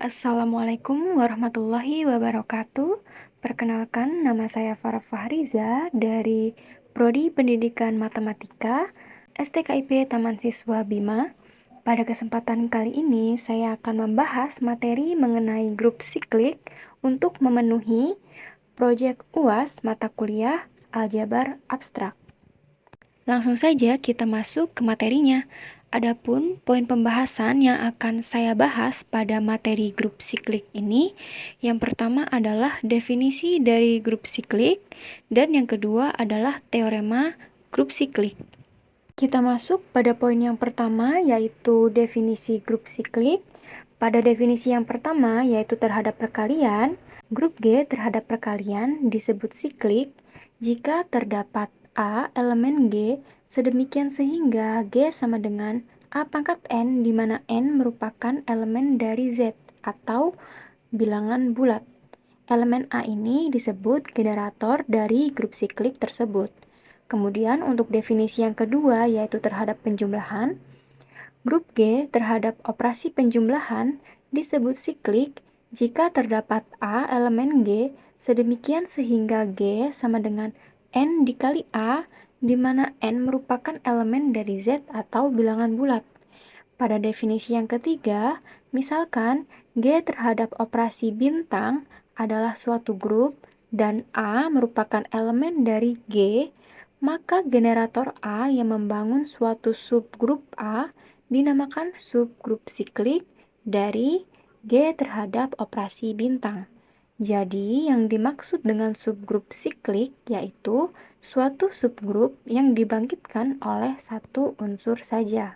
Assalamualaikum warahmatullahi wabarakatuh. Perkenalkan, nama saya Farah Fahriza dari Prodi Pendidikan Matematika, STKIP Taman Siswa Bima. Pada kesempatan kali ini, saya akan membahas materi mengenai grup siklik untuk memenuhi proyek UAS mata kuliah Aljabar Abstrak. Langsung saja kita masuk ke materinya. Adapun poin pembahasan yang akan saya bahas pada materi grup siklik ini, yang pertama adalah definisi dari grup siklik, dan yang kedua adalah teorema grup siklik. Kita masuk pada poin yang pertama, yaitu definisi grup siklik. Pada definisi yang pertama, yaitu terhadap perkalian, grup G terhadap perkalian disebut siklik jika terdapat A elemen G sedemikian sehingga G sama dengan A pangkat N, di mana N merupakan elemen dari Z atau bilangan bulat. Elemen A ini disebut generator dari grup siklik tersebut. Kemudian untuk definisi yang kedua, yaitu terhadap penjumlahan, grup G terhadap operasi penjumlahan disebut siklik jika terdapat A elemen G sedemikian sehingga G sama dengan N dikali A, di mana N merupakan elemen dari Z atau bilangan bulat. Pada definisi yang ketiga, misalkan G terhadap operasi bintang adalah suatu grup dan A merupakan elemen dari G, maka generator A yang membangun suatu subgrup A dinamakan subgrup siklik dari G terhadap operasi bintang. Jadi, yang dimaksud dengan subgrup siklik yaitu suatu subgrup yang dibangkitkan oleh satu unsur saja.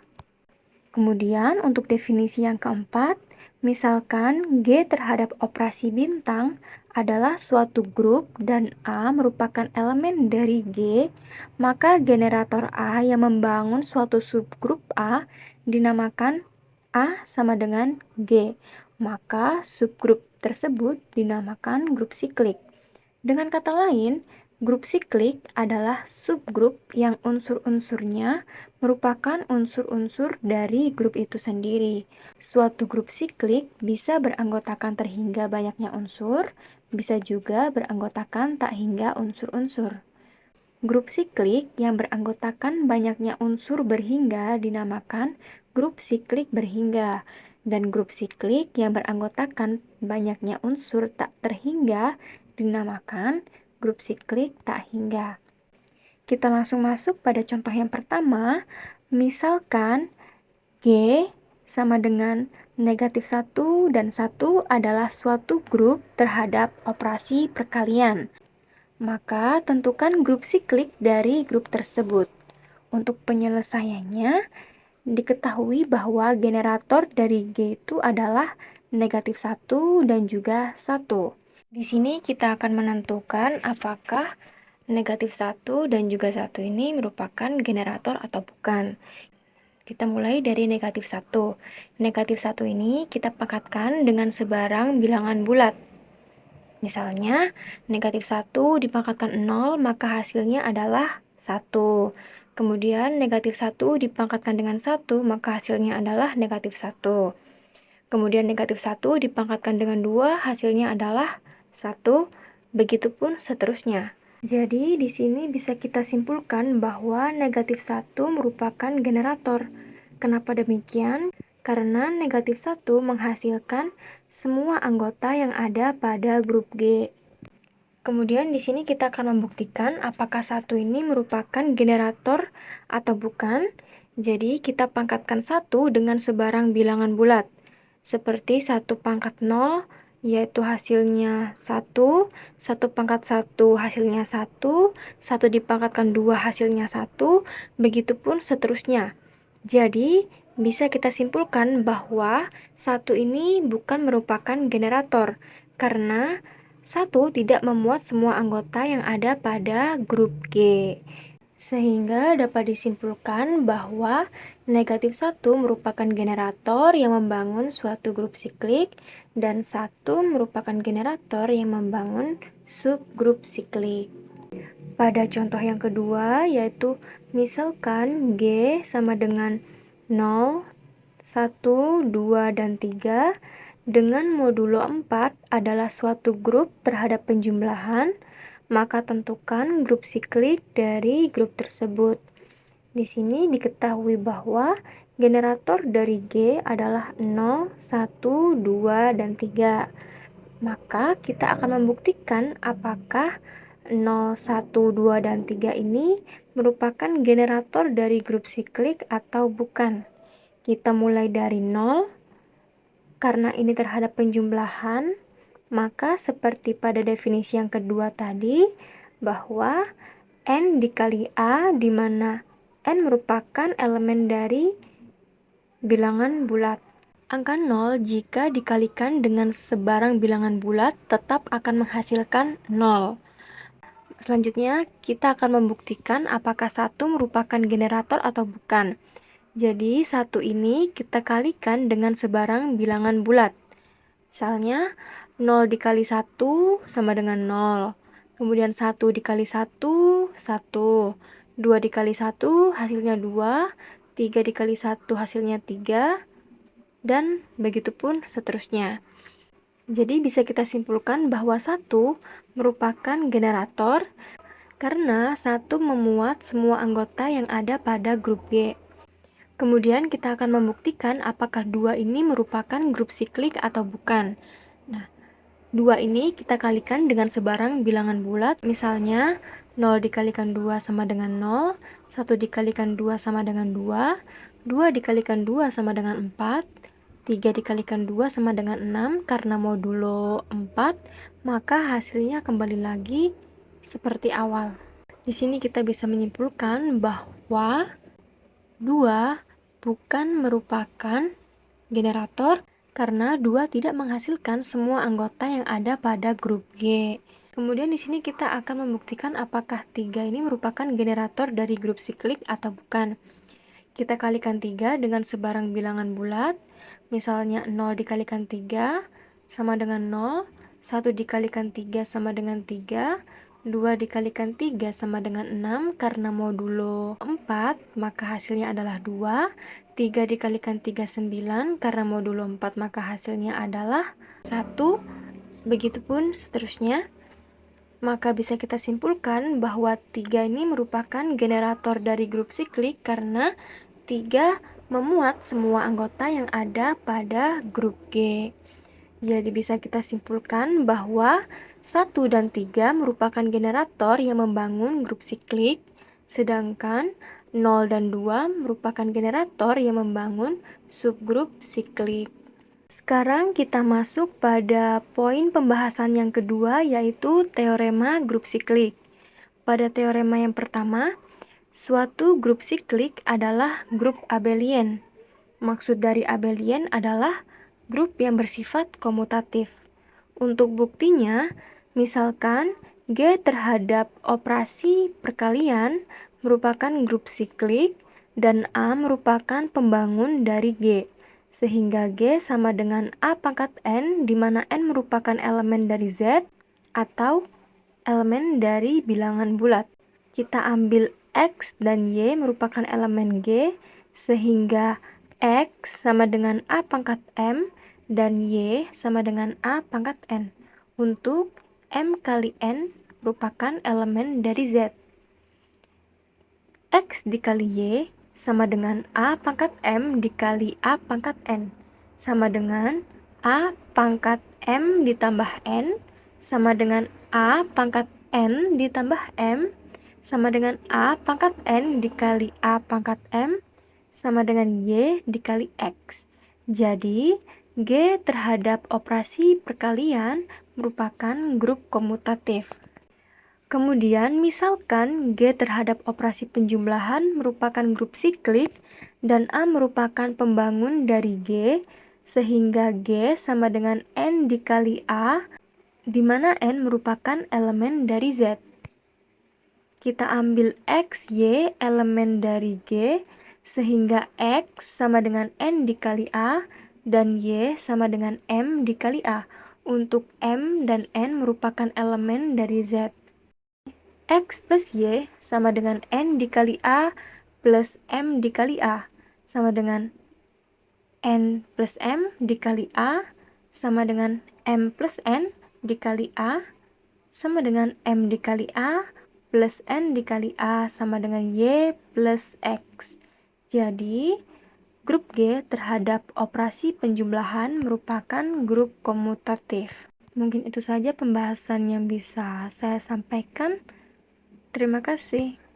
Kemudian, untuk definisi yang keempat, misalkan G terhadap operasi bintang adalah suatu grup dan A merupakan elemen dari G, maka generator A yang membangun suatu subgrup A dinamakan A sama dengan G. Maka subgrup tersebut dinamakan grup siklik. Dengan kata lain, grup siklik adalah subgrup yang unsur-unsurnya merupakan unsur-unsur dari grup itu sendiri. Suatu grup siklik bisa beranggotakan terhingga banyaknya unsur, bisa juga beranggotakan tak hingga unsur-unsur. Grup siklik yang beranggotakan banyaknya unsur berhingga dinamakan grup siklik berhingga, dan grup siklik yang beranggotakan banyaknya unsur tak terhingga dinamakan grup siklik tak hingga. Kita langsung masuk pada contoh yang pertama. Misalkan G sama dengan negatif 1 dan 1 adalah suatu grup terhadap operasi perkalian. Maka tentukan grup siklik dari grup tersebut. Untuk penyelesaiannya, diketahui bahwa generator dari G itu adalah negatif 1 dan juga 1. Di sini kita akan menentukan apakah negatif 1 dan juga 1 ini merupakan generator atau bukan. Kita mulai dari negatif 1. Negatif 1 ini kita pangkatkan dengan sebarang bilangan bulat. Misalnya, negatif 1 dipangkatkan 0, maka hasilnya adalah 1. Kemudian, negatif 1 dipangkatkan dengan 1, maka hasilnya adalah negatif 1. Kemudian, negatif 1 dipangkatkan dengan 2, hasilnya adalah 1. Begitupun seterusnya. Jadi, di sini bisa kita simpulkan bahwa negatif 1 merupakan generator. Kenapa demikian? Karena negatif 1 menghasilkan semua anggota yang ada pada grup G. Kemudian di sini kita akan membuktikan apakah 1 ini merupakan generator atau bukan. Jadi kita pangkatkan 1 dengan sebarang bilangan bulat. Seperti 1 pangkat 0 yaitu hasilnya 1, 1 pangkat 1 hasilnya 1, 1 dipangkatkan 2 hasilnya 1, begitupun seterusnya. Jadi, bisa kita simpulkan bahwa 1 ini bukan merupakan generator, karena 1 tidak memuat semua anggota yang ada pada grup G. Sehingga dapat disimpulkan bahwa negatif 1 merupakan generator yang membangun suatu grup siklik, dan 1 merupakan generator yang membangun subgrup siklik. Pada contoh yang kedua, yaitu misalkan G sama dengan 0, 1, 2, dan 3, Dengan modulo 4 adalah suatu grup terhadap penjumlahan, maka tentukan grup siklik dari grup tersebut. Di sini diketahui bahwa generator dari G adalah 0, 1, 2, dan 3. Maka kita akan membuktikan apakah 0, 1, 2, dan 3 ini merupakan generator dari grup siklik atau bukan. Kita mulai dari 0, karena ini terhadap penjumlahan, maka seperti pada definisi yang kedua tadi, bahwa N dikali A, di mana N merupakan elemen dari bilangan bulat. Angka 0 jika dikalikan dengan sebarang bilangan bulat tetap akan menghasilkan 0. Selanjutnya, kita akan membuktikan apakah 1 merupakan generator atau bukan. Jadi, 1 ini kita kalikan dengan sebarang bilangan bulat. Misalnya, 0 dikali 1 sama dengan 0. Kemudian 1 dikali 1, 1. 2 dikali 1 hasilnya 2. 3 dikali 1 hasilnya 3. Dan begitupun seterusnya. Jadi bisa kita simpulkan bahwa 1 merupakan generator karena 1 memuat semua anggota yang ada pada grup G. Kemudian kita akan membuktikan apakah 2 ini merupakan grup siklik atau bukan. Nah, 2 ini kita kalikan dengan sebarang bilangan bulat, misalnya 0 dikalikan 2 sama dengan 0, 1 dikalikan 2 sama dengan 2, 2 dikalikan 2 sama dengan 4, 3 dikalikan 2 sama dengan 6, karena modulo 4, maka hasilnya kembali lagi seperti awal. Di sini kita bisa menyimpulkan bahwa 2 bukan merupakan generator karena 2 tidak menghasilkan semua anggota yang ada pada grup G. Kemudian di sini kita akan membuktikan apakah 3 ini merupakan generator dari grup siklik atau bukan. Kita kalikan 3 dengan sebarang bilangan bulat, misalnya 0 dikalikan 3 sama dengan 0, 1 dikalikan 3 sama dengan 3, 2 dikalikan 3 sama dengan 6, karena modulo 4, maka hasilnya adalah 2. 3 dikalikan 3, 9, karena modulo 4, maka hasilnya adalah 1. Begitupun seterusnya. Maka bisa kita simpulkan bahwa 3 ini merupakan generator dari grup siklik karena 3 memuat semua anggota yang ada pada grup G. Jadi bisa kita simpulkan bahwa 1 dan 3 merupakan generator yang membangun grup siklik, sedangkan 0 dan 2 merupakan generator yang membangun subgrup siklik. Sekarang kita masuk pada poin pembahasan yang kedua, yaitu teorema grup siklik. Pada teorema yang pertama, suatu grup siklik adalah grup abelian. Maksud dari abelian adalah grup yang bersifat komutatif. Untuk buktinya, misalkan G terhadap operasi perkalian merupakan grup siklik dan A merupakan pembangun dari G, sehingga G sama dengan A pangkat N, di mana N merupakan elemen dari Z atau elemen dari bilangan bulat. Kita ambil X dan Y merupakan elemen G, sehingga X sama dengan A pangkat M dan Y sama dengan A pangkat N. Untuk M kali N merupakan elemen dari Z. X dikali Y sama dengan A pangkat M dikali A pangkat N, sama dengan A pangkat M ditambah N sama dengan A pangkat N ditambah M sama dengan A pangkat N dikali A pangkat M sama dengan Y dikali X. Jadi, G terhadap operasi perkalian merupakan grup komutatif. Kemudian, misalkan G terhadap operasi penjumlahan merupakan grup siklik dan A merupakan pembangun dari G, sehingga G sama dengan N dikali A, di mana N merupakan elemen dari Z. Kita ambil X, Y, elemen dari G, sehingga X sama dengan N dikali A, dan Y sama dengan M dikali A. Untuk M dan N merupakan elemen dari Z. X plus Y sama dengan N dikali A plus M dikali A, sama dengan N plus M dikali A, sama dengan M plus N dikali A sama dengan M dikali A plus N dikali A sama dengan Y plus X. Jadi, grup G terhadap operasi penjumlahan merupakan grup komutatif. Mungkin itu saja pembahasan yang bisa saya sampaikan. Terima kasih.